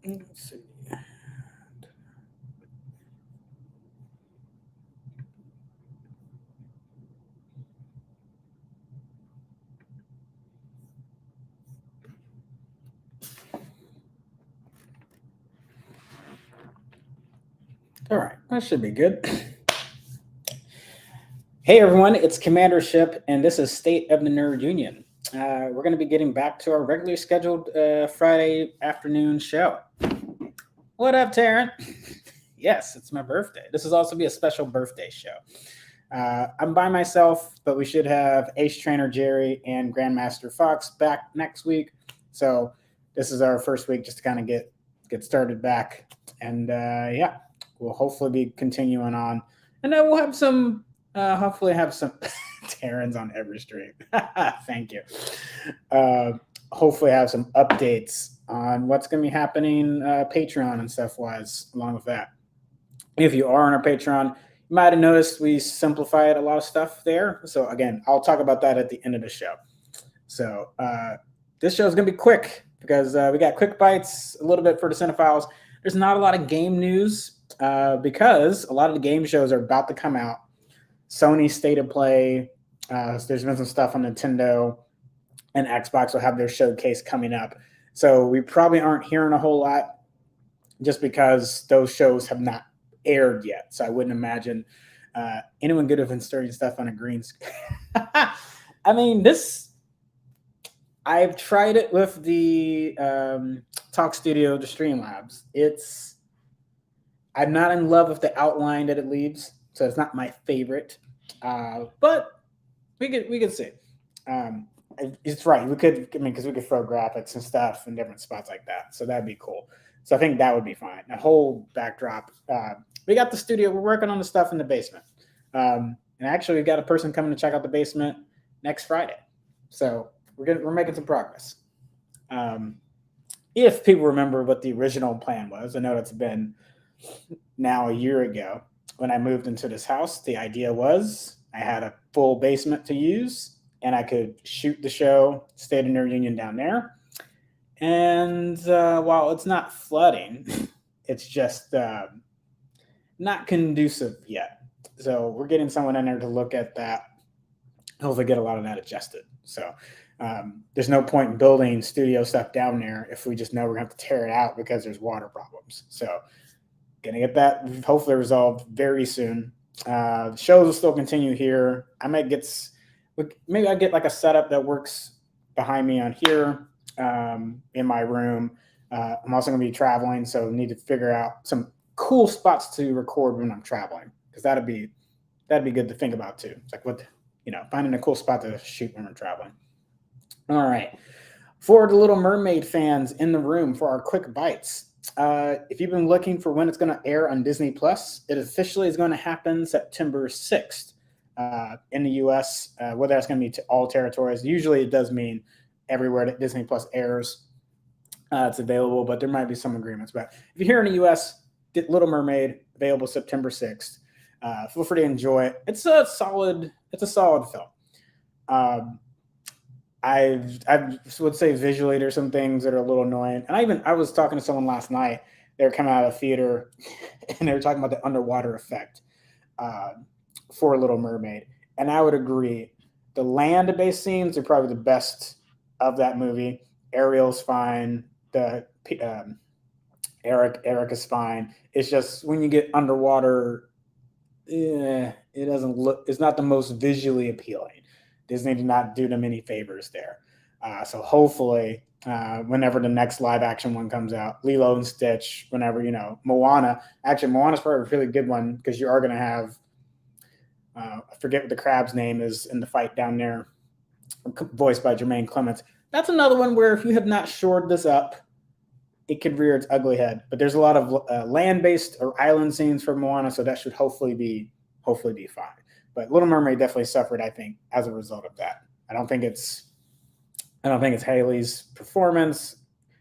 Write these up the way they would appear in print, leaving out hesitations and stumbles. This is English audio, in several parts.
Let's see. All right, that should be good. Hey everyone, it's Commander Shipp, and this is State of the Nerd Union. We're going to be getting back to our regularly scheduled Friday afternoon show. What up, Taryn? Yes, it's my birthday. This is also be a special birthday show. I'm by myself, but we should have Ace Trainer Jerry and Grandmaster Fox back next week. So this is our first week just to kind of get started back, and yeah, we'll hopefully be continuing on, and then we'll have some. Hopefully, have some Terrans on every stream. Thank you. Hopefully, have some updates on what's going to be happening, Patreon and stuff wise, along with that. If you are on our Patreon, you might have noticed we simplified a lot of stuff there. So again, I'll talk about that at the end of the show. So this show is going to be quick because we got quick bites, a little bit for the cinephiles. There's not a lot of game news because a lot of the game shows are about to come out. Sony State of Play. There's been some stuff on Nintendo, and Xbox will have their showcase coming up. So we probably aren't hearing a whole lot just because those shows have not aired yet. So I wouldn't imagine anyone good have been starting stuff on a green screen. I mean, I've tried it with the Talk Studio, the Streamlabs. I'm not in love with the outline that it leaves, so it's not my favorite. But we could see. It's right. Because we could throw graphics and stuff in different spots like that. So that'd be cool. So I think that would be fine. A whole backdrop. We got the studio. We're working on the stuff in the basement. And actually, we've got a person coming to check out the basement next Friday. So we're making some progress. If people remember what the original plan was, I know it's been now a year ago when I moved into this house. The idea was I had a full basement to use, and I could shoot the show State of Nerd Union down there. And while it's not flooding, it's just not conducive yet. So we're getting someone in there to look at that. Hopefully, get a lot of that adjusted. So there's no point in building studio stuff down there if we just know we're going to have to tear it out because there's water problems. So gonna get that hopefully resolved very soon. Shows will still continue here. Maybe I get like a setup that works behind me on here in my room. I'm also gonna be traveling, so need to figure out some cool spots to record when I'm traveling because that'd be good to think about too. It's like finding a cool spot to shoot when we're traveling. All right, for the Little Mermaid fans in the room for our quick bites. If you've been looking for when it's going to air on Disney Plus, it officially is going to happen September 6th in the U.S. Whether that's going to be to all territories, usually it does mean everywhere that Disney Plus airs, it's available, but there might be some agreements. But if you're here in the U.S., get Little Mermaid available September 6th. Feel free to enjoy it. It's a solid film. I would say visually there's some things that are a little annoying. And I was talking to someone last night. They were coming out of the theater and they were talking about the underwater effect for Little Mermaid. And I would agree. The land-based scenes are probably the best of that movie. Ariel's fine. The Eric is fine. It's just when you get underwater, it doesn't look. It's not the most visually appealing. Disney did not do them any favors there. So hopefully, whenever the next live action one comes out, Lilo and Stitch, whenever, Moana. Actually, Moana's probably a really good one because you are going to have, I forget what the crab's name is in the fight down there, voiced by Jermaine Clements. That's another one where if you have not shored this up, it could rear its ugly head. But there's a lot of land-based or island scenes for Moana, so that should hopefully be fine. But Little Mermaid definitely suffered, I think, as a result of that. I don't think it's Haley's performance.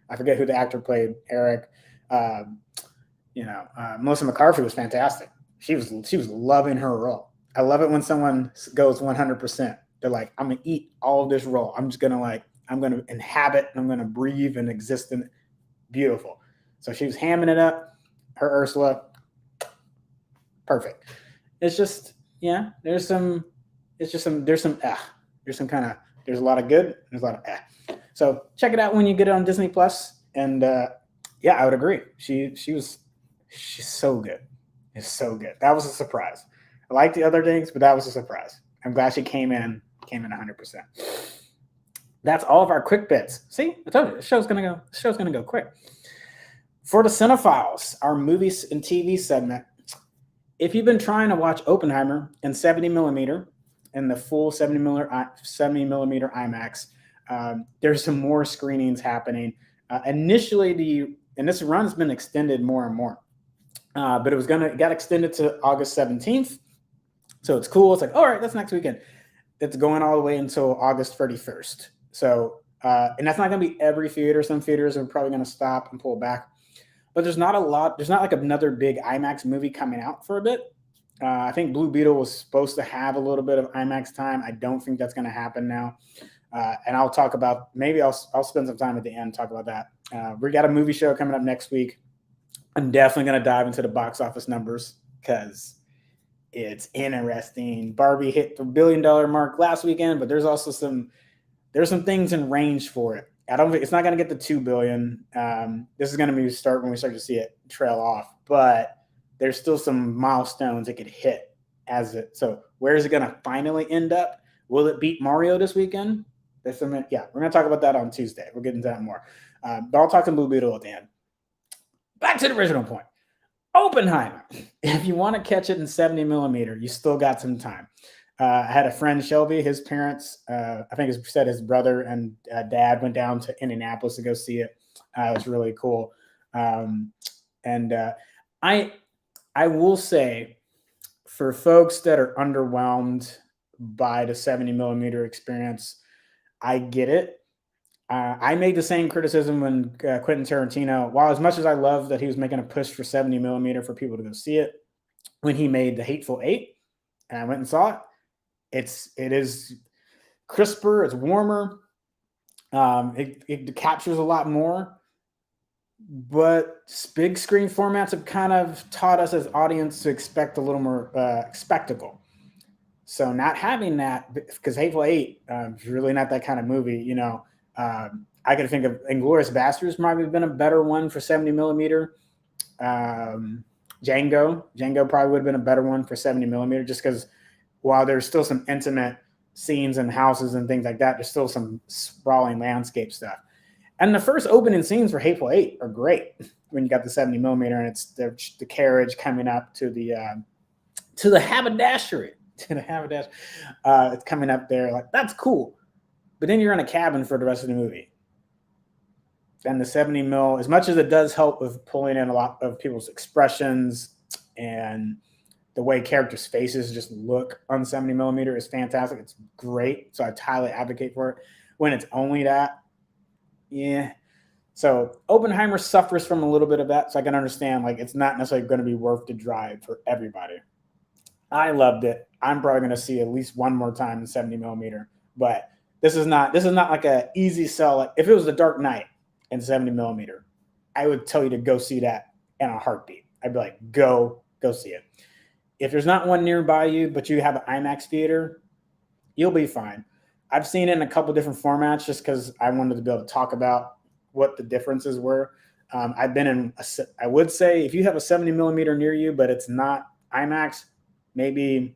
I forget who the actor played Eric. Melissa McCarthy was fantastic. She was loving her role. I love it when someone goes 100%. They're like, I'm gonna eat all of this role. I'm gonna inhabit. I'm gonna breathe and exist in it. Beautiful. So she was hamming it up. Her Ursula, perfect. It's just, yeah, there's some there's a lot of good, there's a lot of. So check it out when you get it on Disney Plus. And yeah, I would agree. She's so good. It's so good. That was a surprise. I like the other things, but that was a surprise. I'm glad she came in 100%. That's all of our quick bits. See, I told you the show's gonna go quick. For the Cinephiles, our movies and TV segment. If you've been trying to watch Oppenheimer in 70 millimeter, in the full 70 millimeter IMAX, there's some more screenings happening. Initially, and this run's been extended more and more, but it got extended to August 17th. So it's cool. It's like, all right, that's next weekend. It's going all the way until August 31st. So, and that's not going to be every theater. Some theaters are probably going to stop and pull back. But there's not like another big IMAX movie coming out for a bit. I think Blue Beetle was supposed to have a little bit of IMAX time. I don't think that's going to happen now. And I'll talk about, maybe I'll spend some time at the end, talk about that. We got a movie show coming up next week. I'm definitely going to dive into the box office numbers because it's interesting. Barbie hit the $1 billion mark last weekend, but there's also some things in range for it. I don't think it's not going to get the $2 billion. This is going to be when we start to see it trail off, but there's still some milestones it could hit as it. So where is it going to finally end up? Will it beat Mario this weekend? Yeah, we're going to talk about that on Tuesday. We'll get into that more. But I'll talk to Blue Beetle at the end. Back to the original point. Oppenheimer. If you want to catch it in 70 millimeter, you still got some time. I had a friend, Shelby, his parents, I think his brother and dad went down to Indianapolis to go see it. It was really cool. And I will say, for folks that are underwhelmed by the 70 millimeter experience, I get it. I made the same criticism when Quentin Tarantino, while as much as I love that he was making a push for 70 millimeter for people to go see it, when he made The Hateful Eight, and I went and saw it, it is crisper, it's warmer, it captures a lot more, but big screen formats have kind of taught us as audience to expect a little more spectacle. So not having that, because Hateful Eight is really not that kind of movie, you know. I could think of Inglourious Basterds might have been a better one for 70 millimeter. Django probably would have been a better one for 70 millimeter, just because while there's still some intimate scenes and houses and things like that, there's still some sprawling landscape stuff. And the first opening scenes for Hateful Eight are great when you got the 70 millimeter and it's the carriage coming up to the haberdashery. It's coming up there, like that's cool. But then you're in a cabin for the rest of the movie. And the 70 mil, as much as it does help with pulling in a lot of people's expressions and the way characters' faces just look on 70 millimeter is fantastic. It's great. So I highly advocate for it. When it's only that, yeah. So Oppenheimer suffers from a little bit of that. So I can understand, like, it's not necessarily going to be worth the drive for everybody. I loved it. I'm probably going to see at least one more time in 70 millimeter, but this is not like a easy sell. Like if it was The Dark Knight in 70 millimeter, I would tell you to go see that in a heartbeat. I'd be like, go see it. If there's not one nearby you, but you have an IMAX theater, you'll be fine. I've seen it in a couple different formats just because I wanted to be able to talk about what the differences were. I've been in, I would say if you have a 70 millimeter near you, but it's not IMAX, maybe,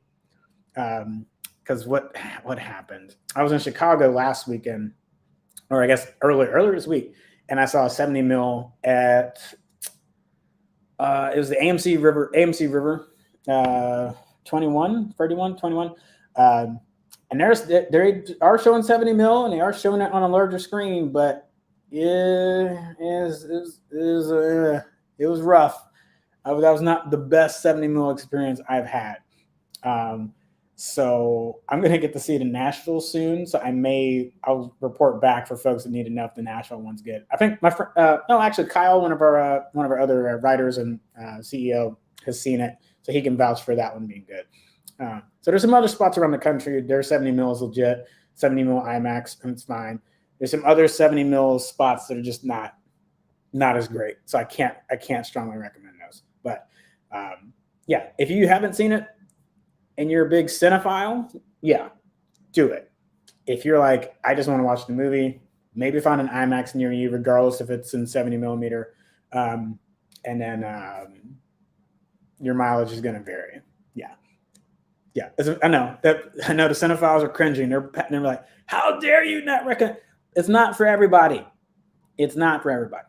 because what happened? I was in Chicago last weekend, or I guess earlier this week, and I saw a 70 mil at it was the AMC River 21. And they are showing 70 mil, and they are showing it on a larger screen, but it was rough. That was not the best 70 mil experience I've had. So I'm going to get to see it in Nashville soon. So I'll report back for folks that need to know if the Nashville one's good. I think my friend, actually Kyle, one of our other writers and CEO has seen it. So he can vouch for that one being good. So there's some other spots around the country. There's 70 mil is legit, 70 mil IMAX, and it's fine. There's some other 70 mil spots that are just not not as great. So I can't strongly recommend those. But yeah, if you haven't seen it and you're a big cinephile, yeah, do it. If you're like, I just want to watch the movie, maybe find an IMAX near you, regardless if it's in 70 millimeter. And then your mileage is going to vary. Yeah. Yeah. I know the cinephiles are cringing. They're like, how dare you not recommend? It's not for everybody. It's not for everybody.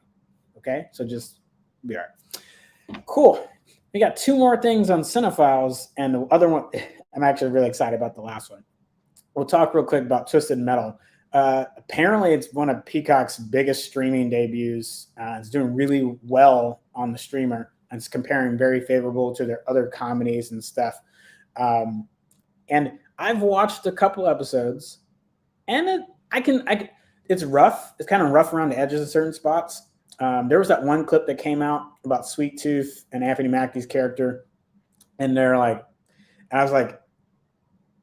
Okay. So just be all right. Cool. We got two more things on cinephiles, and the other one, I'm actually really excited about the last one. We'll talk real quick about Twisted Metal. Apparently, it's one of Peacock's biggest streaming debuts. It's doing really well on the streamer, and it's comparing very favorable to their other comedies and stuff. And I've watched a couple episodes, and it's rough. It's kind of rough around the edges of certain spots. There was that one clip that came out about Sweet Tooth and Anthony Mackie's character, and I was like,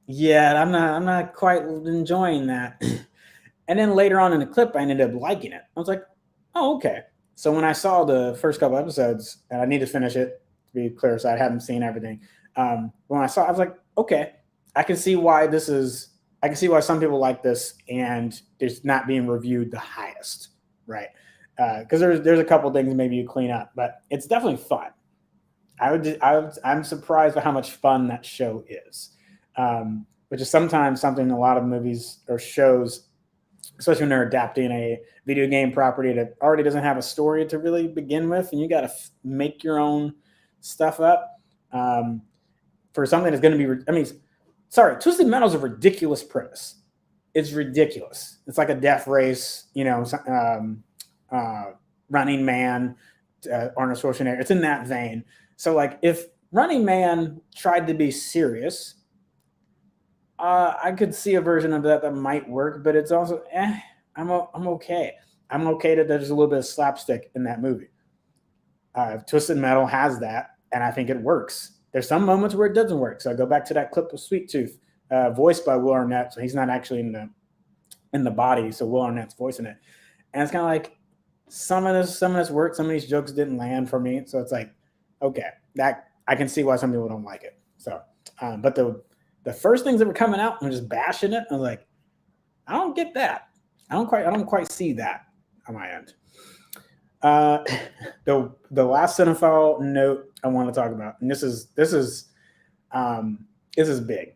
yeah, I'm not quite enjoying that. And then later on in the clip, I ended up liking it. I was like, oh, okay. So when I saw the first couple episodes, and I need to finish it to be clear, so I haven't seen everything. When I was like, okay, I can see why some people like this, and it's not being reviewed the highest, right? Because there's a couple things maybe you clean up, but it's definitely fun. I'm surprised by how much fun that show is, which is sometimes something a lot of movies or shows, especially when they're adapting a video game property that already doesn't have a story to really begin with, and you got to make your own stuff up for something that's going to be. Twisted Metal is a ridiculous premise. It's ridiculous. It's like a death race, Running Man, Arnold Schwarzenegger. It's in that vein. So, like, if Running Man tried to be serious, I could see a version of that might work, but it's also, I'm okay. I'm okay that there's a little bit of slapstick in that movie. Twisted Metal has that, and I think it works. There's some moments where it doesn't work. So I go back to that clip of Sweet Tooth, voiced by Will Arnett. So he's not actually in the body. So Will Arnett's voicing it, and it's kind of like some of this worked. Some of these jokes didn't land for me. So it's like, okay, that I can see why some people don't like it. So, but the first things that were coming out and just bashing it, I was like, I don't get that. I don't quite see that on my end. The last cinephile note I want to talk about, and this is big,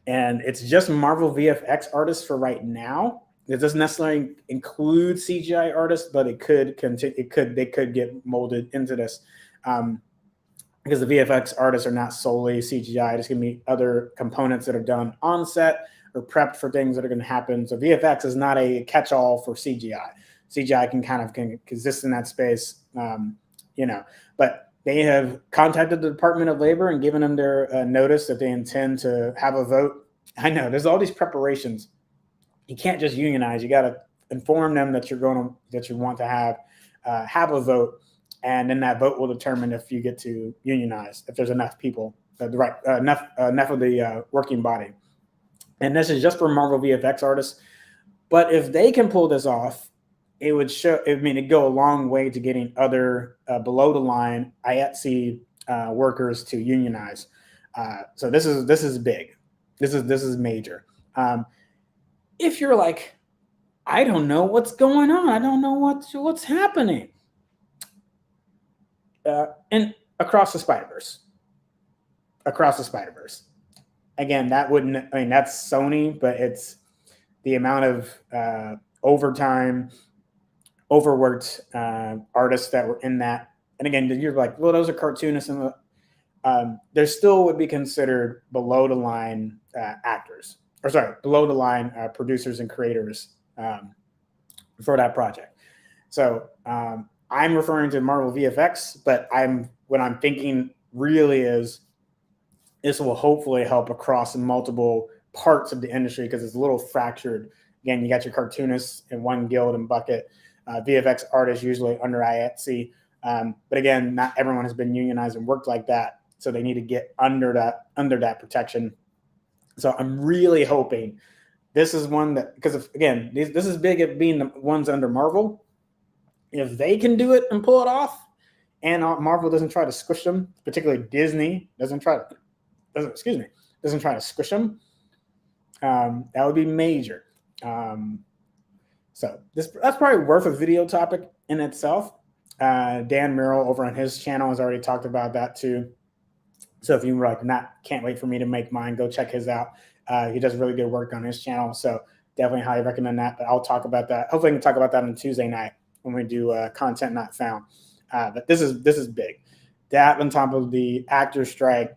and it's just Marvel VFX artists for right now. It doesn't necessarily include CGI artists, but they could get molded into this, because the VFX artists are not solely CGI. It's going to be other components that are done on set or prepped for things that are going to happen. So VFX is not a catch-all for CGI. CGI can exist in that space, but they have contacted the Department of Labor and given them their notice that they intend to have a vote. I know there's all these preparations. You can't just unionize. You got to inform them that you want to have a vote, and then that vote will determine if you get to unionize, if there's enough people, enough of the working body. And this is just for Marvel VFX artists. But if they can pull this off, it'd go a long way to getting other below the line IATSE workers to unionize. So this is big. This is major. If you're like, I don't know what's going on, I don't know what's happening, and Across the Spider-Verse. Again, that's Sony, but it's the amount of overtime, overworked artists that were in that. And again, you're like, well, those are cartoonists, and there still would be considered below the line actors, below the line producers and creators for that project. So I'm referring to Marvel VFX, but what I'm thinking really is this will hopefully help across multiple parts of the industry, because it's a little fractured. Again, you got your cartoonists in one guild and bucket, VFX artists usually under IATSE. But again, not everyone has been unionized and worked like that, so they need to get under that protection. So I'm really hoping this is one that, because again, this is big at being the ones under Marvel. if they can do it and pull it off, and Marvel doesn't try to squish them, particularly Disney doesn't try to squish them, that would be major. So that's probably worth a video topic in itself. Dan Merrill over on his channel has already talked about that too. So if you can't wait for me to make mine, go check his out. He does really good work on his channel. So definitely highly recommend that. But I'll talk about that. Hopefully I can talk about that on Tuesday night when we do content not found. But this is big. That on top of the actor strike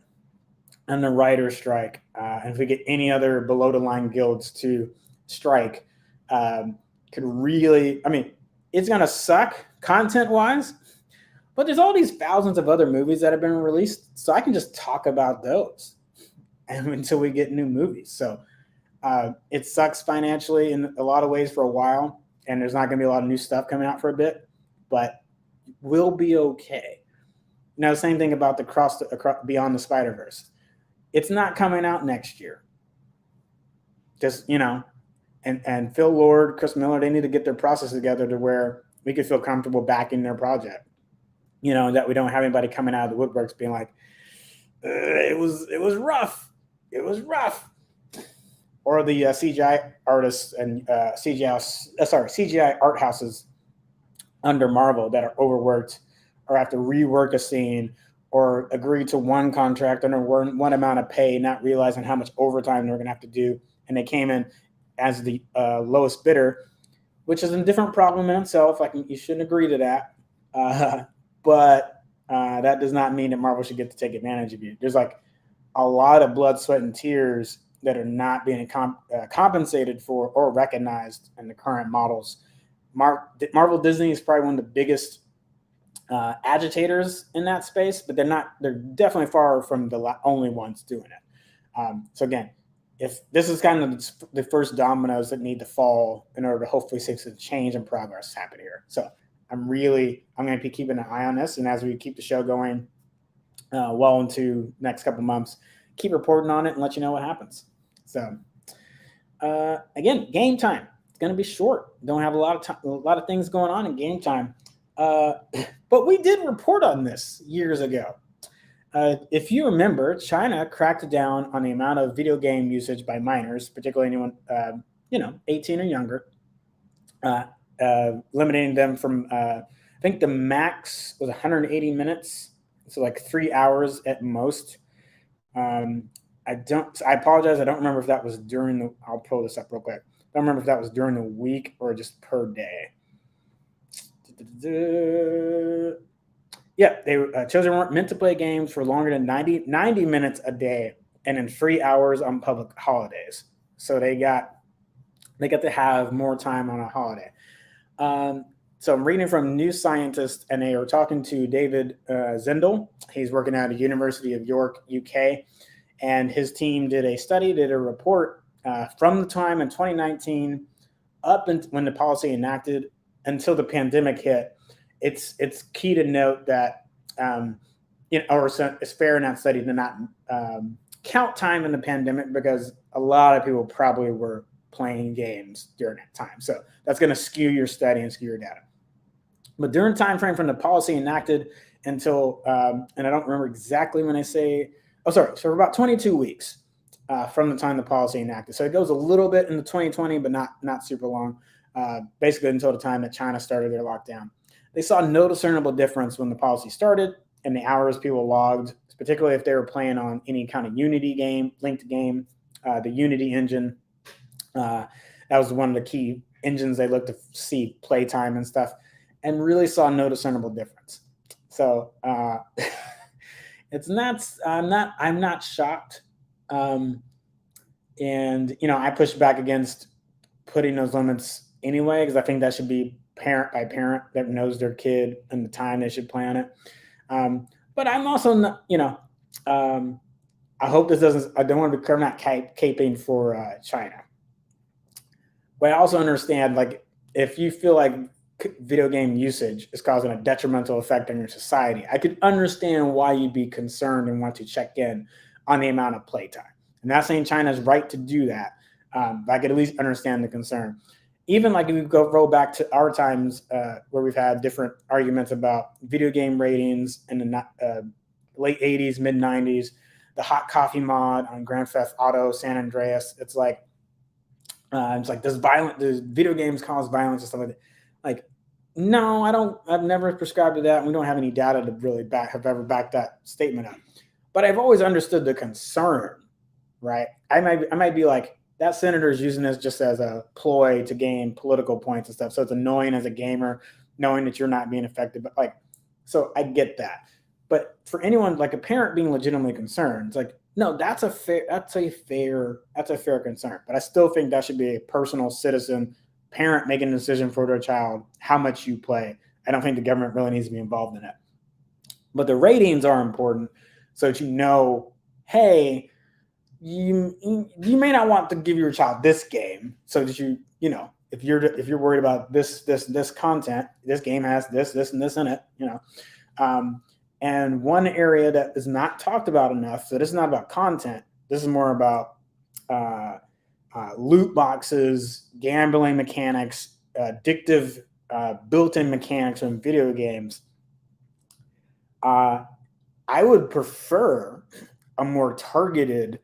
and the writer strike, and if we get any other below the line guilds to strike, could really, it's gonna suck content wise, but there's all these thousands of other movies that have been released, so I can just talk about those until we get new movies. So it sucks financially in a lot of ways for a while, and there's not gonna be a lot of new stuff coming out for a bit, but we'll be okay. Now, same thing about the Beyond the Spider-Verse. It's not coming out next year. Just, and Phil Lord, Chris Miller, they need to get their process together to where we could feel comfortable backing their project. That we don't have anybody coming out of the woodworks being like, it was rough. It was rough. Or the CGI artists and CGI art houses under Marvel that are overworked or have to rework a scene or agree to one contract under one amount of pay, not realizing how much overtime they're going to have to do. And they came in as the lowest bidder, which is a different problem in itself. You shouldn't agree to that. But that does not mean that Marvel should get to take advantage of you. There's a lot of blood, sweat, and tears that are not being compensated for or recognized in the current models. Marvel Disney is probably one of the biggest agitators in that space, but they're definitely far from the only ones doing it. So again, if this is kind of the first dominoes that need to fall in order to hopefully see some change and progress happen here. So I'm going to be keeping an eye on this, and as we keep the show going well into next couple months, keep reporting on it and let you know what happens. So again, game time. It's going to be short. Don't have a lot of things going on in game time. But we did report on this years ago. If you remember, China cracked down on the amount of video game usage by minors, particularly anyone 18 or younger, limiting them from I think the max was 180 minutes, so 3 hours at most. I apologize. I don't remember if that was I'll pull this up real quick. I don't remember if that was during the week or just per day. Yeah, children weren't meant to play games for longer than 90 minutes a day and in 3 hours on public holidays. So they got to have more time on a holiday. So I'm reading from New Scientist, and they were talking to David Zindel. He's working at the University of York, UK, and his team did a report from the time in 2019 up until when the policy enacted until the pandemic hit. It's key to note that it's fair in that study to not count time in the pandemic, because a lot of people probably were playing games during that time. So that's going to skew your study and skew your data. But during the time frame from the policy enacted until, and I don't remember exactly when I say, so for about 22 weeks from the time the policy enacted. So it goes a little bit into 2020, but not super long, basically until the time that China started their lockdown. They saw no discernible difference when the policy started and the hours people logged, particularly if they were playing on any kind of Unity game, linked game, the Unity engine. That was one of the key engines they looked to see playtime and stuff, and really saw no discernible difference. So it's not. I'm not shocked. And I push back against putting those limits anyway, because I think that should be parent by parent that knows their kid and the time they should play on it. But I'm also not, I hope this doesn't, I don't want to become not caping for China. But I also understand, if you feel like video game usage is causing a detrimental effect on your society, I could understand why you'd be concerned and want to check in on the amount of playtime. I'm not saying China's right to do that, but I could at least understand the concern. even like if we roll back to our times where we've had different arguments about video game ratings in the late 80s, mid 90s, the hot coffee mod on Grand Theft Auto San Andreas. It's like does video games cause violence and stuff like that? Like, no, I don't. I've never prescribed to that. And we don't have any data to really have ever backed that statement up. But I've always understood the concern, right? I might be like, that senator is using this just as a ploy to gain political points and stuff. So it's annoying as a gamer knowing that you're not being affected. But like, so I get that. But for anyone, like a parent being legitimately concerned, it's like, no, that's a fair concern. But I still think that should be a personal citizen parent making a decision for their child how much you play. I don't think the government really needs to be involved in it. But the ratings are important so that you know, hey, you may not want to give your child this game, so that you know, if you're worried about this content, this game has this and this in it, you know. And one area that is not talked about enough, so this is not about content, this is more about loot boxes, gambling mechanics, addictive built-in mechanics in video games. I would prefer a more targeted,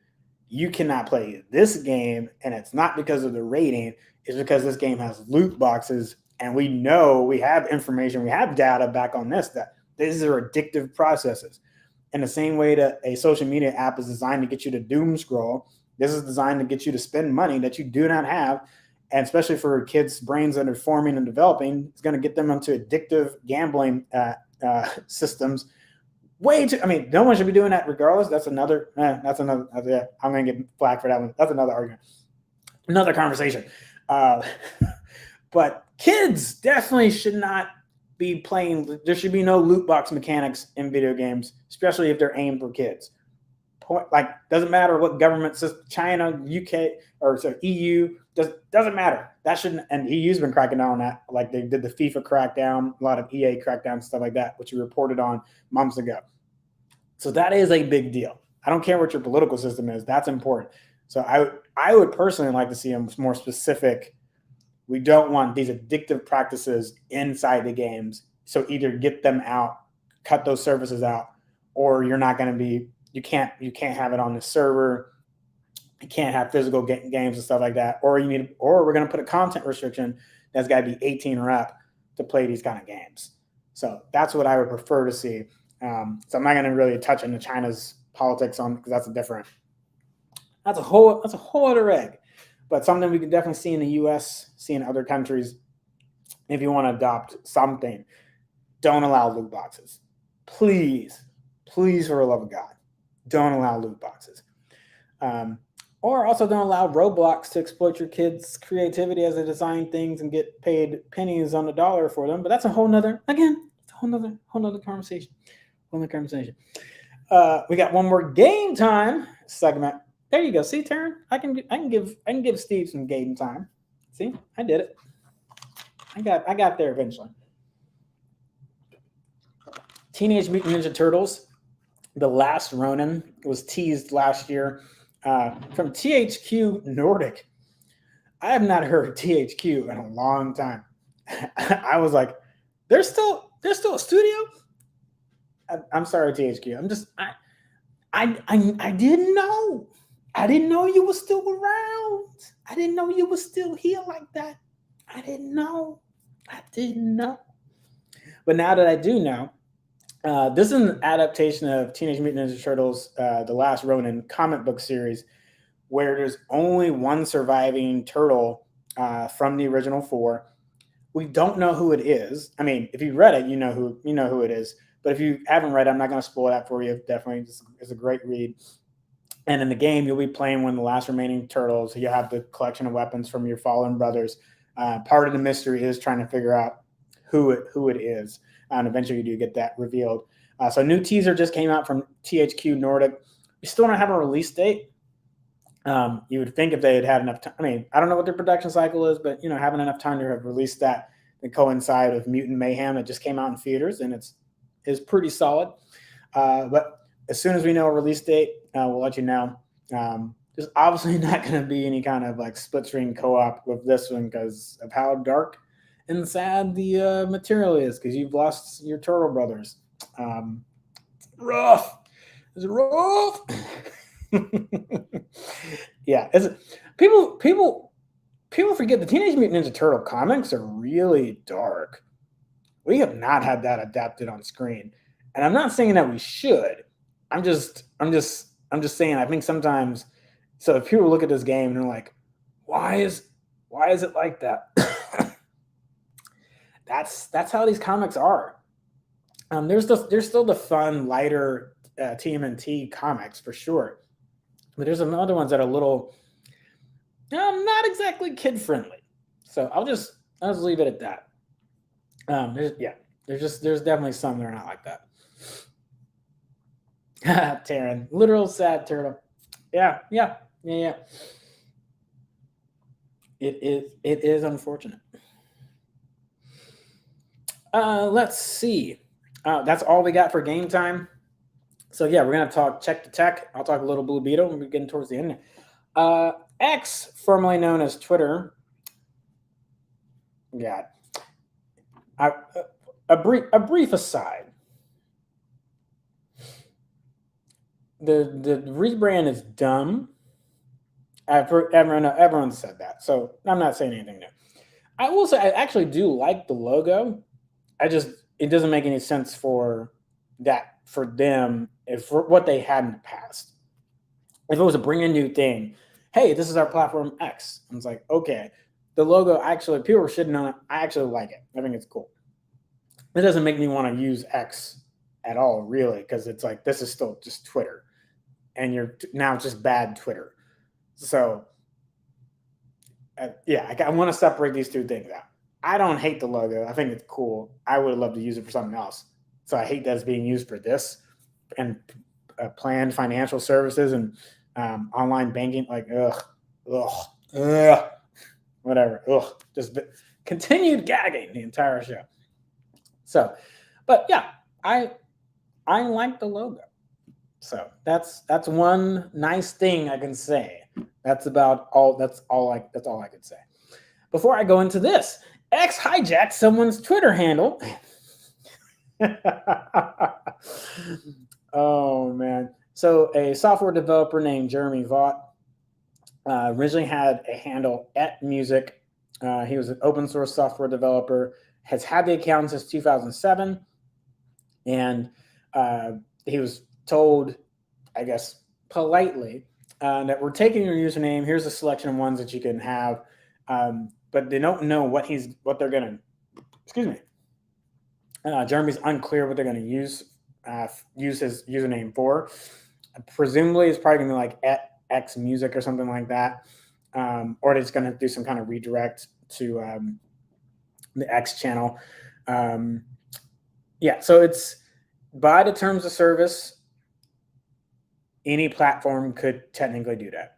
you cannot play this game, and it's not because of the rating, it's because this game has loot boxes, and we know, we have information, we have data back on this, that these are addictive processes. In the same way that a social media app is designed to get you to doom scroll, this is designed to get you to spend money that you do not have. And especially for kids' brains that are forming and developing, it's going to get them into addictive gambling systems. Way too, I mean, no one should be doing that regardless. That's another, I'm going to get flack for that one. That's another argument, another conversation. But kids definitely should not be playing. There should be no loot box mechanics in video games, especially if they're aimed for kids. Like, doesn't matter what government system, China, UK, or sorry, EU, doesn't matter. That shouldn't, and EU's been cracking down on that. Like they did the FIFA crackdown, a lot of EA crackdown, stuff like that, which we reported on months ago. So that is a big deal. I don't care what your political system is. That's important. So I would personally like to see a more specific. We don't want these addictive practices inside the games. So either get them out, cut those services out, or you're not going to be. You can't have it on the server. You can't have physical games and stuff like that. Or we're going to put a content restriction that's got to be 18 or up to play these kind of games. So that's what I would prefer to see. So I'm not going to really touch into China's politics on, because that's a whole other egg. But something we can definitely see in the U.S., see in other countries. If you want to adopt something, don't allow loot boxes. Please, for the love of God, don't allow loot boxes. Or also don't allow Roblox to exploit your kids' creativity as they design things and get paid pennies on the dollar for them. But that's a whole nother conversation. We got one more game time segment. There you go. See, Taryn, I can give Steve some game time. See, I did it. I got there eventually. Teenage Mutant Ninja Turtles, The Last Ronin, was teased last year from THQ Nordic. I have not heard THQ in a long time. I was like, there's still a studio? I'm sorry, THQ. I didn't know. I didn't know you were still around. I didn't know you were still here like that. I didn't know. But now that I do know, this is an adaptation of Teenage Mutant Ninja Turtles, The Last Ronin comic book series, where there's only one surviving turtle from the original four. We don't know who it is. I mean, if you read it, you know who it is. But if you haven't read it, I'm not going to spoil that for you. Definitely, it's a great read. And in the game, you'll be playing one of the last remaining turtles. You have the collection of weapons from your fallen brothers. Part of the mystery is trying to figure out who it is. And eventually you do get that revealed. So a new teaser just came out from THQ Nordic. We still don't have a release date. You would think if they had enough time. I mean, I don't know what their production cycle is, but having enough time to have released that and coincide with Mutant Mayhem that just came out in theaters, and it's pretty solid. But as soon as we know a release date, we'll let you know. there's obviously not going to be any kind of like split screen co-op with this one because of how dark and sad the material is, because you've lost your turtle brothers. Rough. It's rough. Yeah, people forget the Teenage Mutant Ninja Turtle comics are really dark. We have not had that adapted on screen, and I'm not saying that we should. I'm just saying. I think sometimes, so if people look at this game and they're like, why is it like that? That's how these comics are. There's still the fun, lighter TMNT comics for sure, but there's some other ones that are a little not exactly kid friendly. So I'll just leave it at that. There's definitely some that are not like that. Taryn, literal sad turtle. Yeah. It is unfortunate. Let's see. That's all we got for game time. So yeah, we're gonna talk check the tech. I'll talk a little Blue Beetle when we're getting towards the end. X, formerly known as Twitter. Yeah. A brief aside. The rebrand is dumb. Everyone said that, so I'm not saying anything new. I will say I actually do like the logo. It doesn't make any sense for them for what they had in the past. If it was a brand new thing, hey, this is our platform X. And it's like, okay, the logo actually, people are shitting on it. I actually like it. I think it's cool. It doesn't make me want to use X at all, really, because it's like, this is still just Twitter. And you're now just bad Twitter. So, I want to separate these two things out. I don't hate the logo. I think it's cool. I would love to use it for something else. So I hate that it's being used for this and planned financial services and online banking. Like, whatever. Just continued gagging the entire show. So, but yeah, I like the logo. So that's one nice thing I can say. That's all I can say. Before I go into this, X hijacked someone's Twitter handle. Oh man. So a software developer named Jeremy Vaught originally had a handle @music. He was an open source software developer, has had the account since 2007, and he was told, I guess politely, that we're taking your username. Here's a selection of ones that you can have, but they don't know what they're gonna. Excuse me. Jeremy's unclear what they're gonna use his username for. Presumably, it's probably gonna be like @xmusic or something like that, or it's gonna do some kind of redirect to the X channel. So it's by the terms of service. Any platform could technically do that.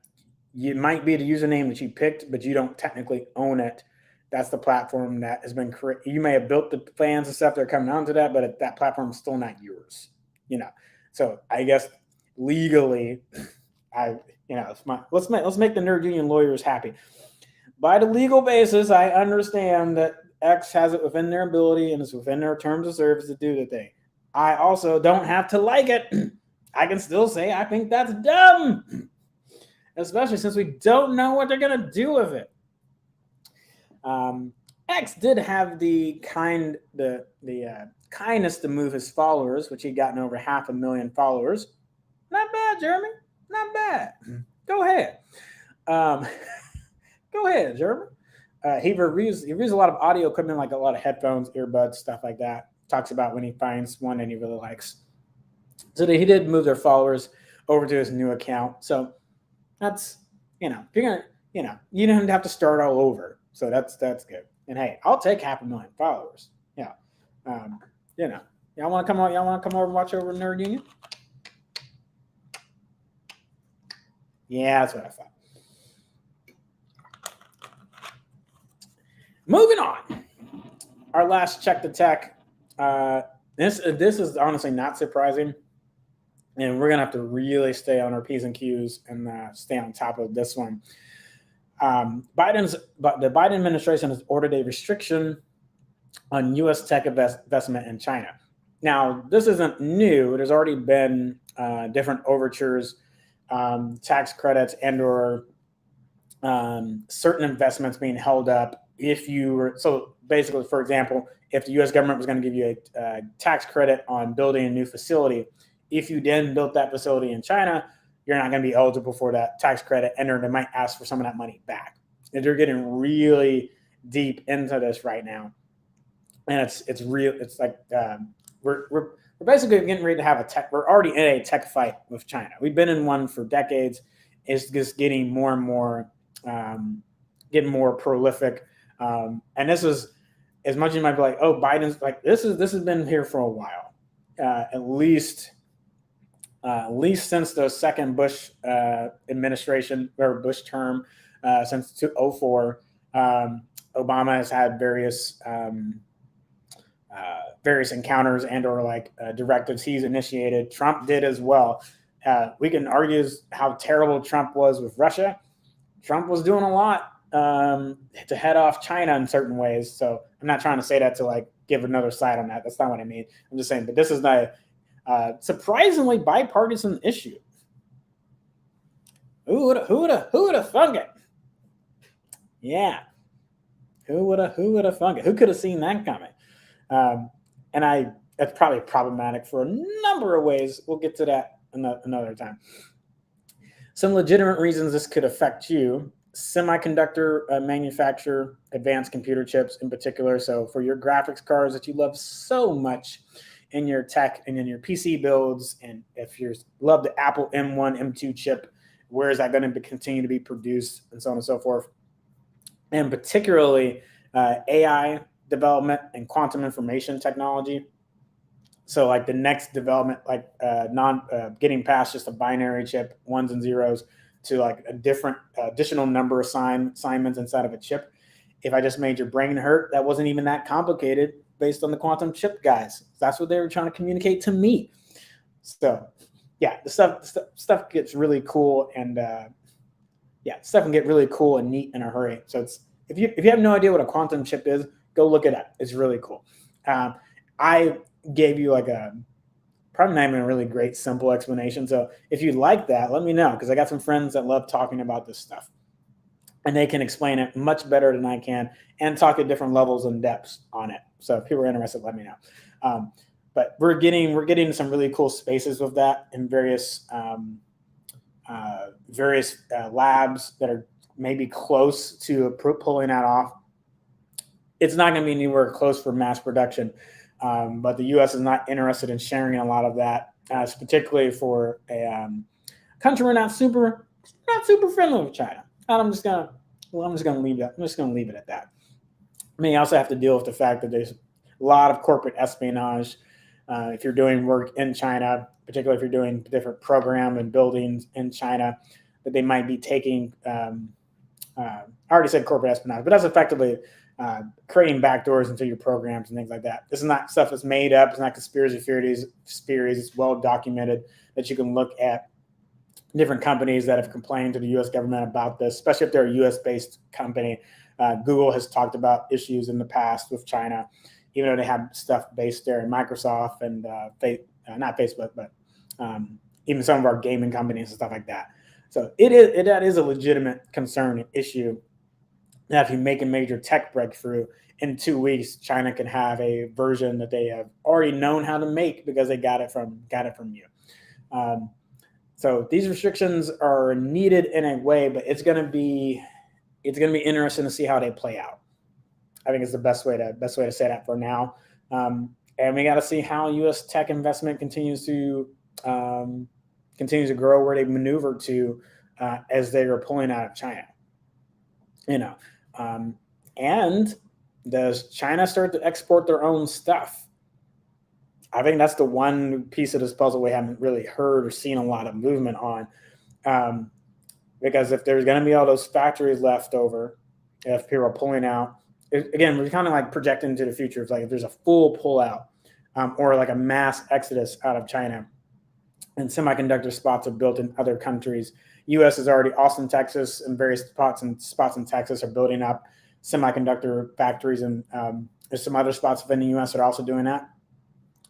It might be the username that you picked, but you don't technically own it. That's the platform that has been created. You may have built the plans and stuff that are coming onto that, but that platform is still not yours. So I guess legally, let's make the nerd union lawyers happy. By the legal basis, I understand that X has it within their ability and it's within their terms of service to do the thing. I also don't have to like it. I can still say I think that's dumb, especially since we don't know what they're gonna do with it. X did have the kindness to move his followers, which he'd gotten over 500,000 followers. Not bad, Jeremy. Not bad. Go ahead. Go ahead, Jeremy. He reviews a lot of audio equipment, like a lot of headphones, earbuds, stuff like that. Talks about when he finds one that he really likes. So he did move their followers over to his new account. So that's, if you're gonna, you don't have to start all over. So that's good. And hey, I'll take 500,000 followers. Yeah. Y'all want to come over and watch over Nerd Union? Yeah, that's what I thought. Moving on. Our last check the tech. This is honestly not surprising. and we're gonna have to really stay on our p's and q's and stay on top of this one. But the Biden administration has ordered a restriction on U.S. tech investment in China. Now, this isn't new. There's already been different overtures, tax credits, and/or certain investments being held up. If you were so basically, for example, if the U.S. government was going to give you a tax credit on building a new facility, if you then built that facility in China, you're not going to be eligible for that tax credit, and they might ask for some of that money back. And they're getting really deep into this right now, and it's real. It's like we're basically getting ready to have a tech. We're already in a tech fight with China. We've been in one for decades. It's just getting more and more, getting more prolific. And this is, as much as you might be like, oh, Biden's like this has been here for a while, at least since the second Bush administration or Bush term, since 2004. Obama has had various encounters and/or directives he's initiated. Trump did as well. We can argue how terrible Trump was with Russia. Trump was doing a lot to head off China in certain ways. So I'm not trying to say that to give another side on that. That's not what I mean. I'm just saying, but this is not surprisingly bipartisan issue. Who would have thunk it? Yeah, who would have thunk it? Who could have seen that coming? And that's probably problematic for a number of ways. We'll get to that another time. Some legitimate reasons this could affect you: semiconductor manufacturer, advanced computer chips in particular. So for your graphics cards that you love so much in your tech and in your PC builds, and if you love the Apple M1, M2 chip, where is that going to continue to be produced, and so on and so forth. And particularly AI development and quantum information technology. So the next development, getting past just a binary chip, ones and zeros, to a different additional number of assignments inside of a chip. If I just made your brain hurt, that wasn't even that complicated based on the quantum chip guys. That's what they were trying to communicate to me. So yeah, the stuff gets really cool, and stuff can get really cool and neat in a hurry. So it's if you have no idea what a quantum chip is, go look it up. It's really cool. I gave you probably not even a really great simple explanation. So if you like that, let me know, because I got some friends that love talking about this stuff, and they can explain it much better than I can and talk at different levels and depths on it. So if people are interested, let me know. But we're getting some really cool spaces with that in various labs that are maybe close to pulling that off. It's not going to be anywhere close for mass production, but the U.S. is not interested in sharing a lot of that, particularly for a country we're not super friendly with China. And I'm just gonna leave that. I'm just gonna leave it at that. I mean, you also have to deal with the fact that there's a lot of corporate espionage. If you're doing work in China, particularly if you're doing different program and buildings in China, that they might be taking. I already said corporate espionage, but that's effectively creating backdoors into your programs and things like that. This is not stuff that's made up. It's not conspiracy theories. It's well documented that you can look at different companies that have complained to the U.S. government about this, especially if they're a U.S.-based company. Google has talked about issues in the past with China, even though they have stuff based there in Microsoft and not Facebook, but even some of our gaming companies and stuff like that. So that is a legitimate concern and issue. Now, if you make a major tech breakthrough in 2 weeks, China can have a version that they have already known how to make because they got it from you. So these restrictions are needed in a way, but it's going to be interesting to see how they play out. I think it's the best way to say that for now. And we got to see how U.S. tech investment continues to grow, where they maneuver to as they are pulling out of China. And does China start to export their own stuff? I think that's the one piece of this puzzle we haven't really heard or seen a lot of movement on. Because if there's going to be all those factories left over, if people are pulling out, again, we're kind of projecting into the future. It's if there's a full pullout or a mass exodus out of China, and semiconductor spots are built in other countries. U.S. is already Austin, Texas, and various spots in Texas are building up semiconductor factories, and there's some other spots within the U.S. that are also doing that.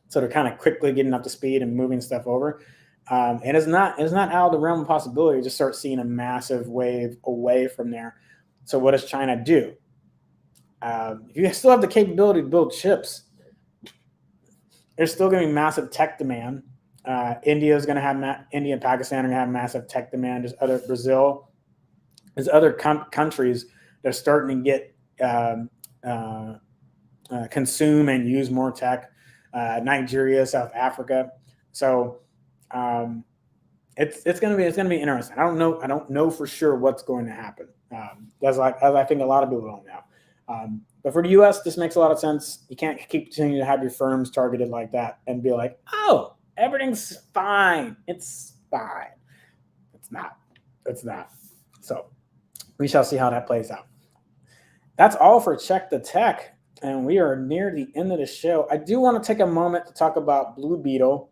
So they're kind of quickly getting up to speed and moving stuff over. And it's not out of the realm of possibility to start seeing a massive wave away from there. So what does China do? If you still have the capability to build chips, there's still going to be massive tech demand. India is going to have India and Pakistan are going to have massive tech demand. There's other Brazil. There's other countries that are starting to get consume and use more tech. Nigeria, South Africa. So it's going to be interesting. I don't know for sure what's going to happen. As I think a lot of people don't know. But for the U.S., this makes a lot of sense. You can't keep continuing to have your firms targeted like that and be like, oh, everything's fine. It's fine. It's not. It's not. So we shall see how that plays out. That's all for Check the Tech. And we are near the end of the show. I do want to take a moment to talk about Blue Beetle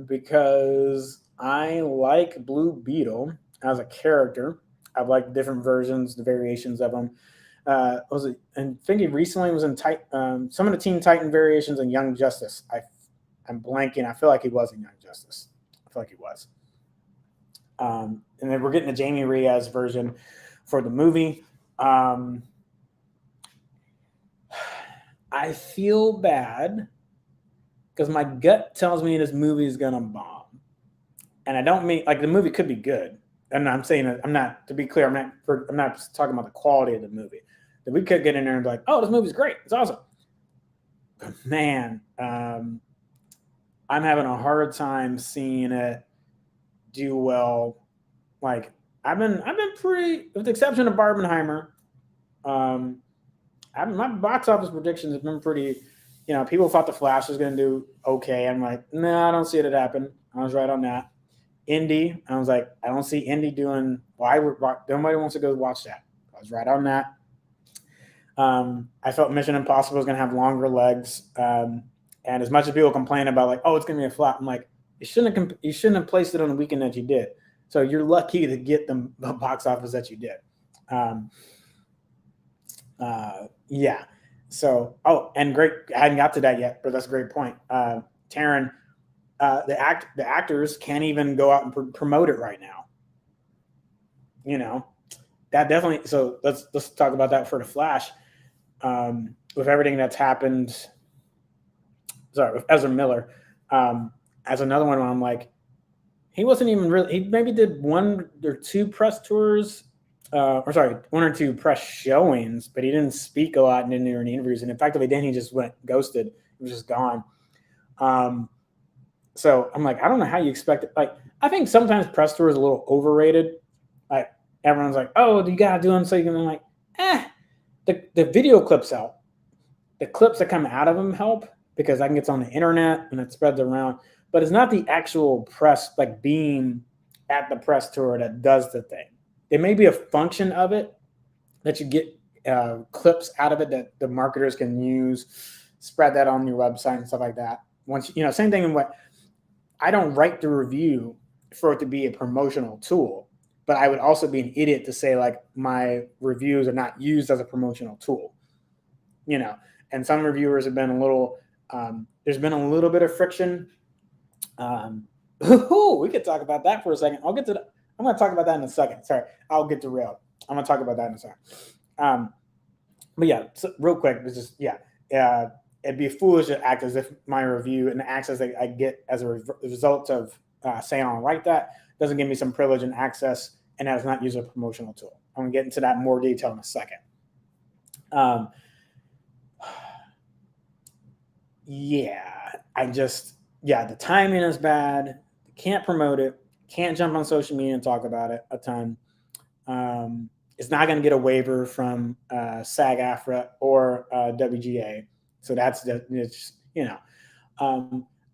because I like Blue Beetle as a character. I've liked different versions, the variations of them. And thinking recently was in some of the Teen Titan variations and Young Justice. I'm blanking. I feel like he was in Young Justice. I feel like he was. And then we're getting the Jamie Reyes version for the movie. I feel bad because my gut tells me this movie is gonna bomb, and I don't mean like the movie could be good. And I'm saying I'm not. To be clear, I'm not talking about the quality of the movie. That we could get in there and be like, oh, this movie's great, it's awesome. But man, I'm having a hard time seeing it do well. Like I've been pretty, with the exception of Barbenheimer. My box office predictions have been pretty, people thought The Flash was going to do okay. I'm like, no, I don't see it happen. I was right on that. Indy, I was like, I don't see Indy doing, nobody wants to go watch that. I was right on that. I felt Mission Impossible was going to have longer legs. And as much as people complain about like, oh, it's going to be a flop, I'm like, you shouldn't have placed it on the weekend that you did. So you're lucky to get the box office that you did. Yeah. So, and great. I hadn't got to that yet, but that's a great point. Taryn, the actors can't even go out and promote it right now. That definitely. So let's talk about that for The Flash. With everything that's happened. Sorry, with Ezra Miller, as another one where I'm like, he wasn't even really. He maybe did one or two press tours. One or two press showings, but he didn't speak a lot in any interviews. And in fact, then he just went ghosted. He was just gone. So I'm like, I don't know how you expect it. Like, I think sometimes press tour is a little overrated. Like everyone's like, oh, you gotta do them so you can. I'm like, the video clips help. The clips that come out of them help because I can get on the internet and it spreads around. But it's not the actual press, like being at the press tour, that does the thing. It may be a function of it that you get clips out of it that the marketers can use, spread that on your website and stuff like that. Once same thing in what I don't write the review for it to be a promotional tool, but I would also be an idiot to say like my reviews are not used as a promotional tool. And some reviewers have been a little. There's been a little bit of friction. We could talk about that for a second. I'm going to talk about that in a second. Sorry, I'll get derailed. I'm going to talk about that in a second. But yeah, so real quick, it's just it'd be foolish to act as if my review and the access that I get as a result of saying I don't write that doesn't give me some privilege and access, and that's not used as a promotional tool. I'm going to get into that in more detail in a second. The timing is bad. Can't promote it. Can't jump on social media and talk about it a ton. It's not going to get a waiver from SAG-AFTRA or WGA. So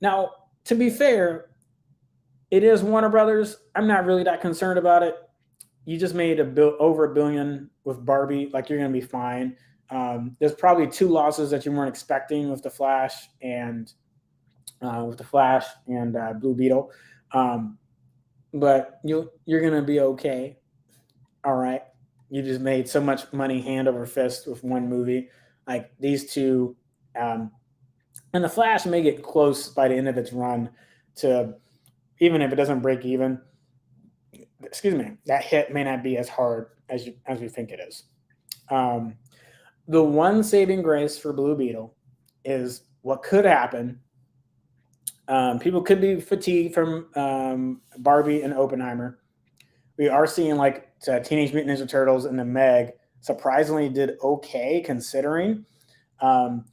now, to be fair, it is Warner Brothers. I'm not really that concerned about it. You just made over $1 billion with Barbie. Like, you're going to be fine. There's probably 2 losses that you weren't expecting with The Flash and with the Flash and Blue Beetle. But you're gonna be okay. All right. You just made so much money hand over fist with one movie. Like these two, um, and the Flash may get close by the end of its run to, even if it doesn't break even. Excuse me, that hit may not be as hard as you think it is. Um, the one saving grace for Blue Beetle is what could happen. People could be fatigued from Barbie and Oppenheimer. We are seeing like Teenage Mutant Ninja Turtles and the Meg surprisingly did okay considering. Um,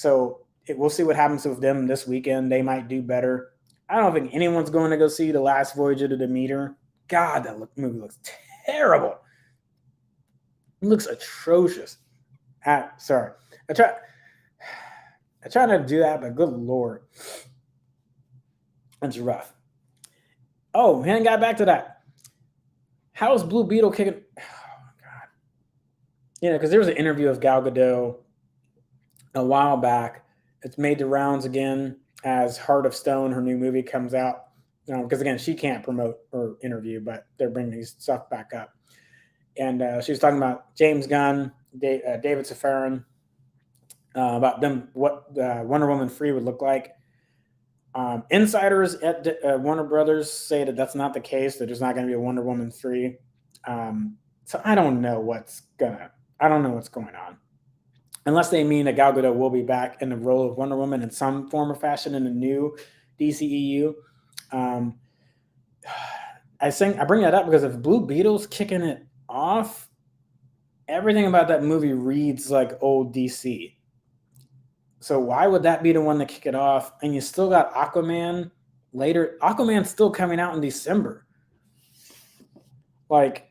we'll see what happens with them this weekend. They might do better. I don't think anyone's going to go see The Last Voyage of the Demeter. God, that movie looks terrible. It looks atrocious. Sorry, I try not to do that, but good lord, that's rough. Oh, man, got back to that. How's Blue Beetle kicking? Oh god, because there was an interview of Gal Gadot a while back. It's made the rounds again as Heart of Stone, her new movie, comes out. Because again, she can't promote or interview, but they're bringing these stuff back up. And she was talking about James Gunn, David Safran, about them, what Wonder Woman 3 would look like. Insiders at Warner Brothers say that that's not the case, that there's not going to be a Wonder Woman 3. So I don't know what's going on. Unless they mean that Gal Gadot will be back in the role of Wonder Woman in some form or fashion in the new DCEU. I bring that up because if Blue Beetle's kicking it off, everything about that movie reads like old DC. So why would that be the one to kick it off? And you still got Aquaman later. Aquaman's still coming out in December. Like,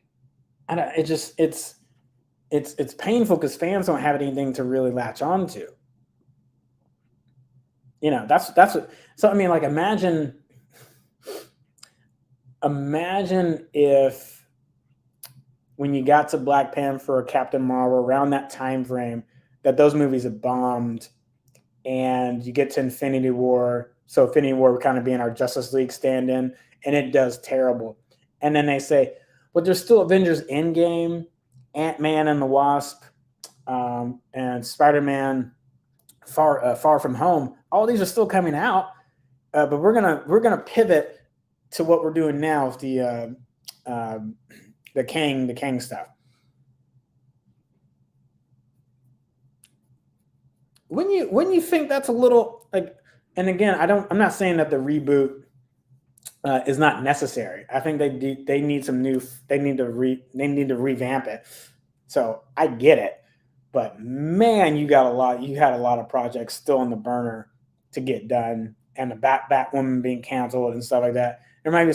it's painful because fans don't have anything to really latch on to. That's what. So I mean, like, imagine if when you got to Black Panther or Captain Marvel around that time frame, that those movies have bombed, and you get to Infinity War. So Infinity War would kind of be in our Justice League stand-in, and it does terrible. And then they say, but there's still Avengers Endgame, Ant-Man and the Wasp, and Spider-Man Far From Home. All these are still coming out, but we're gonna pivot to what we're doing now with the Kang stuff. When you think that's a little like, and again, I'm not saying that the reboot is not necessary. I think they need to revamp it. So I get it, but man, you had a lot of projects still in the burner to get done, and the Batwoman being canceled and stuff like that. There might be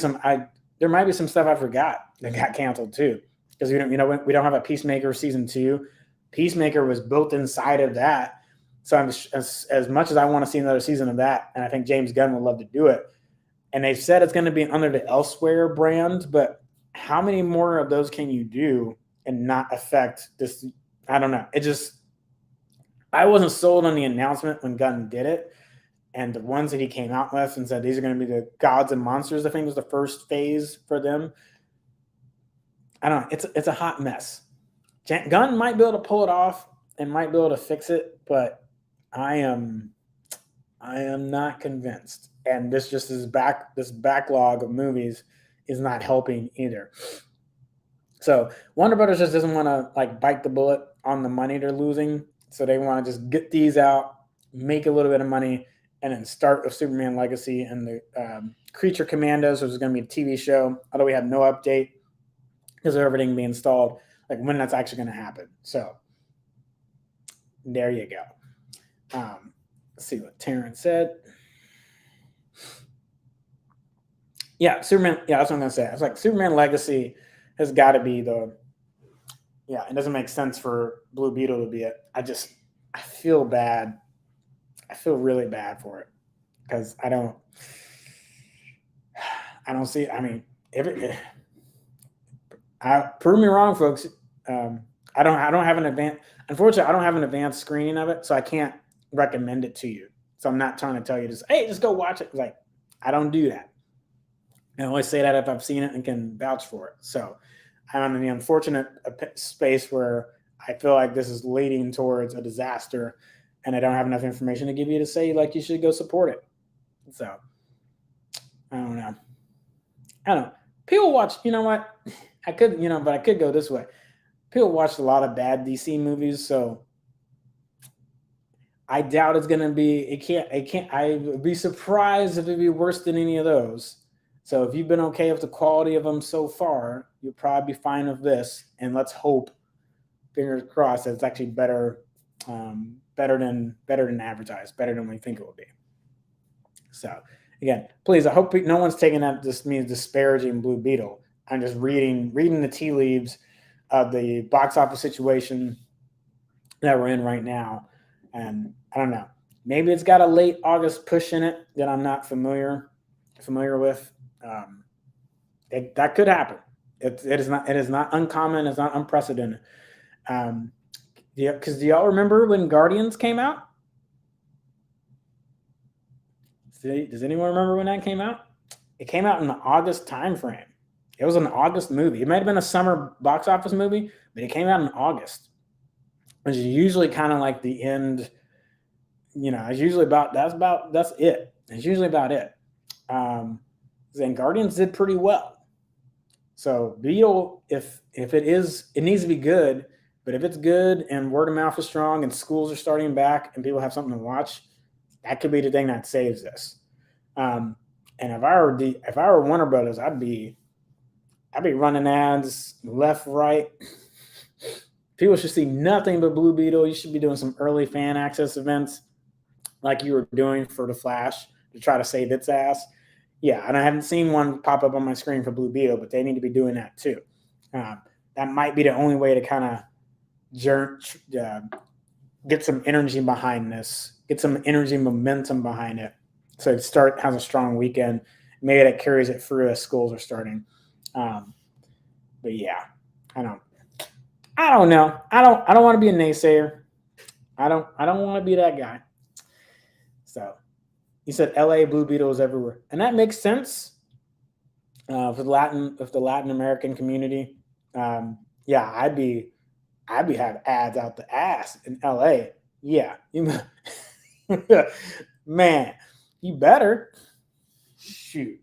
some stuff I forgot that got canceled too, because we don't have a Peacemaker season 2. Peacemaker was built inside of that. So as much as I want to see another season of that, and I think James Gunn would love to do it, and they've said it's going to be under the Elsewhere brand, but how many more of those can you do and not affect this? I don't know. I wasn't sold on the announcement when Gunn did it, and the ones that he came out with and said these are going to be the Gods and Monsters, I think was the first phase for them. I don't know. It's a hot mess. Gunn might be able to pull it off and might be able to fix it, but I am not convinced. And this backlog of movies is not helping either. So Warner Brothers just doesn't want to like bite the bullet on the money they're losing. So they want to just get these out, make a little bit of money, and then start with Superman Legacy and the Creature Commandos, which is going to be a TV show. Although we have no update because of everything being installed, like when that's actually going to happen. So there you go. Let's see what Terrence said. Yeah, Superman. Yeah, that's what I'm going to say. It's like Superman Legacy has got to be it doesn't make sense for Blue Beetle to be it. I feel bad. I feel really bad for it because I don't see. I mean, prove me wrong, folks. I don't have an advanced. Unfortunately, I don't have an advanced screening of it, so I can't recommend it to you. So I'm not trying to tell you just, hey, just go watch it. Like, I don't do that. I always say that if I've seen it and can vouch for it. So I'm in the unfortunate space where I feel like this is leading towards a disaster, and I don't have enough information to give you to say like you should go support it. So I don't know. I don't know. People watch. You know what? I could, but I could go this way. People watch a lot of bad DC movies, so I doubt it's gonna be. It can't. It can't. I would be surprised if it'd be worse than any of those. So if you've been okay with the quality of them so far, you'll probably be fine with this. And let's hope, fingers crossed, that it's actually better, better than advertised, better than we think it will be. So again, please, I hope no one's taking that just means disparaging Blue Beetle. I'm just reading the tea leaves of the box office situation that we're in right now. And I don't know. Maybe it's got a late August push in it that I'm not familiar with. That could happen. It is not uncommon. It's not unprecedented. Because do y'all remember when Guardians came out? Does anyone remember when that came out? It came out in the August time frame. It was an August movie. It might have been a summer box office movie, but it came out in August, which is usually kind of like the end. It's usually that's it. It's usually about it. And Guardians did pretty well. So Beetle, if it needs to be good, but if it's good and word of mouth is strong and schools are starting back and people have something to watch, that could be the thing that saves this. And if I were Warner Brothers, I'd be running ads left, right. People should see nothing but Blue Beetle. You should be doing some early fan access events like you were doing for The Flash to try to save its ass. Yeah, and I haven't seen one pop up on my screen for Blue Beetle, but they need to be doing that too. That might be the only way to kind of get some energy behind this, get some energy momentum behind it. So it has a strong weekend. Maybe that carries it through as schools are starting. But yeah, I don't know. I don't want to be a naysayer. I don't want to be that guy. So you said LA Blue Beetle is everywhere, and that makes sense for the Latin American community. Yeah, I'd be have ads out the ass in LA. Yeah, man, you better shoot.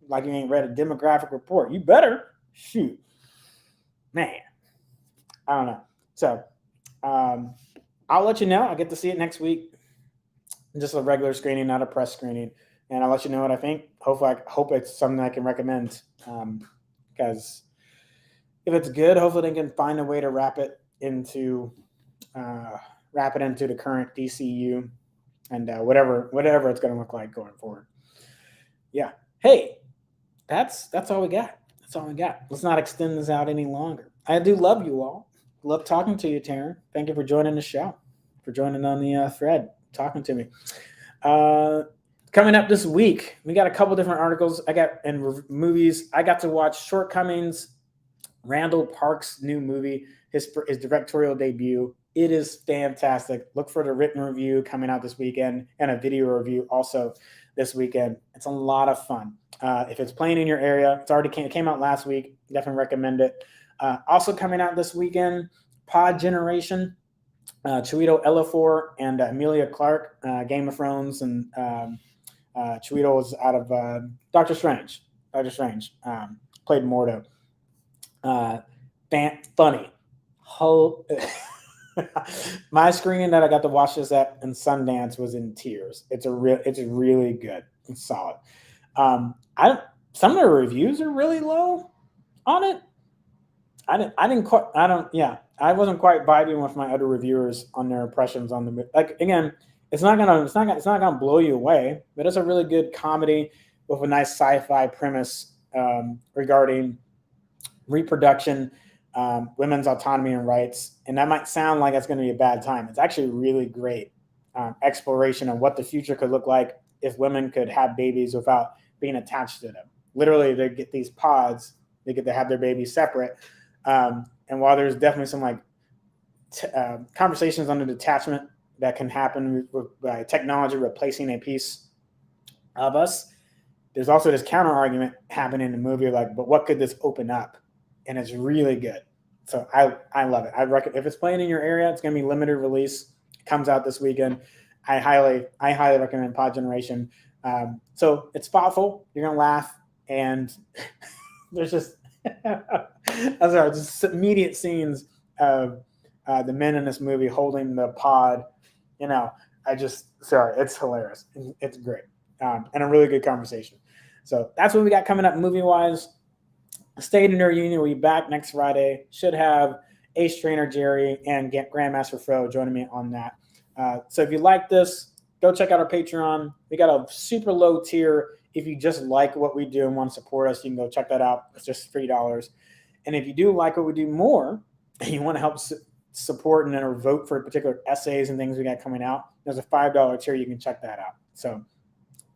Like you ain't read a demographic report. You better shoot, man. I don't know. So I'll let you know. I'll get to see it next week. Just a regular screening, not a press screening. And I'll let you know what I think. Hopefully, I hope it's something I can recommend. Because if it's good, hopefully they can find a way to wrap it into the current DCU and whatever it's going to look like going forward. Yeah. Hey, that's all we got. That's all we got. Let's not extend this out any longer. I do love you all. Love talking to you, Taryn. Thank you for joining the show, for joining on the thread, talking to me. Coming up this week, we got a couple different articles. Movies. I got to watch Shortcomings, Randall Park's new movie, his directorial debut. It is fantastic. Look for the written review coming out this weekend and a video review also this weekend. It's a lot of fun. If it's playing in your area, it came out last week. Definitely recommend it. Also coming out this weekend, Pod Generation, Chiwetel Ejiofor and Emilia Clarke, Game of Thrones, and Chiwetel is out of Doctor Strange. Played Mordo. Funny. My screening that I got to watch this at in Sundance was in tears. It's really good. It's solid. Some of the reviews are really low on it. I wasn't quite vibing with my other reviewers on their impressions on the movie. Like again, it's not gonna blow you away, but it's a really good comedy with a nice sci-fi premise regarding reproduction, women's autonomy and rights. And that might sound like it's going to be a bad time. It's actually really great exploration of what the future could look like if women could have babies without being attached to them. Literally, they get these pods. They get to have their babies separate. And while there's definitely some conversations on the detachment that can happen by technology replacing a piece of us. There's also this counter argument happening in the movie, like, but what could this open up? And it's really good. So I love it. I reckon if it's playing in your area, it's going to be limited release. It comes out this weekend. I highly recommend Pod Generation. So it's thoughtful. You're going to laugh, and there's just just immediate scenes of the men in this movie holding the pod. It's hilarious. It's great, and a really good conversation. So that's what we got coming up movie-wise. State and Reunion will be back next Friday. Should have Ace Trainer Jerry and Grandmaster Fro joining me on that. So if you like this, go check out our Patreon. We got a super low tier. If you just like what we do and want to support us, you can go check that out. It's just $3. And if you do like what we do more and you want to help support and or vote for particular essays and things we got coming out, there's a $5 tier. You can check that out. So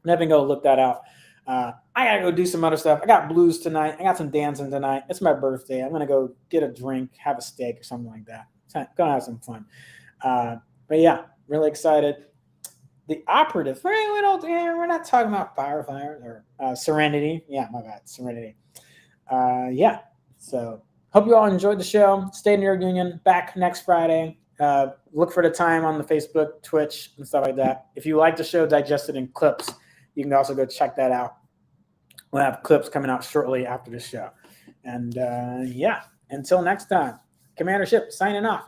definitely go look that out. I gotta go do some other stuff. I got blues tonight. I got some dancing tonight. It's my birthday. I'm gonna go get a drink, have a steak or something like that. Gonna have some fun. But yeah, really excited. The operative. We're not talking about Firefire or Serenity. Yeah, my bad. Serenity. Yeah. So hope you all enjoyed the show. Stay in your union. Back next Friday. Look for the time on the Facebook, Twitch, and stuff like that. If you like the show digested in clips, you can also go check that out. We'll have clips coming out shortly after the show. And yeah, until next time, Commander Shipp signing off.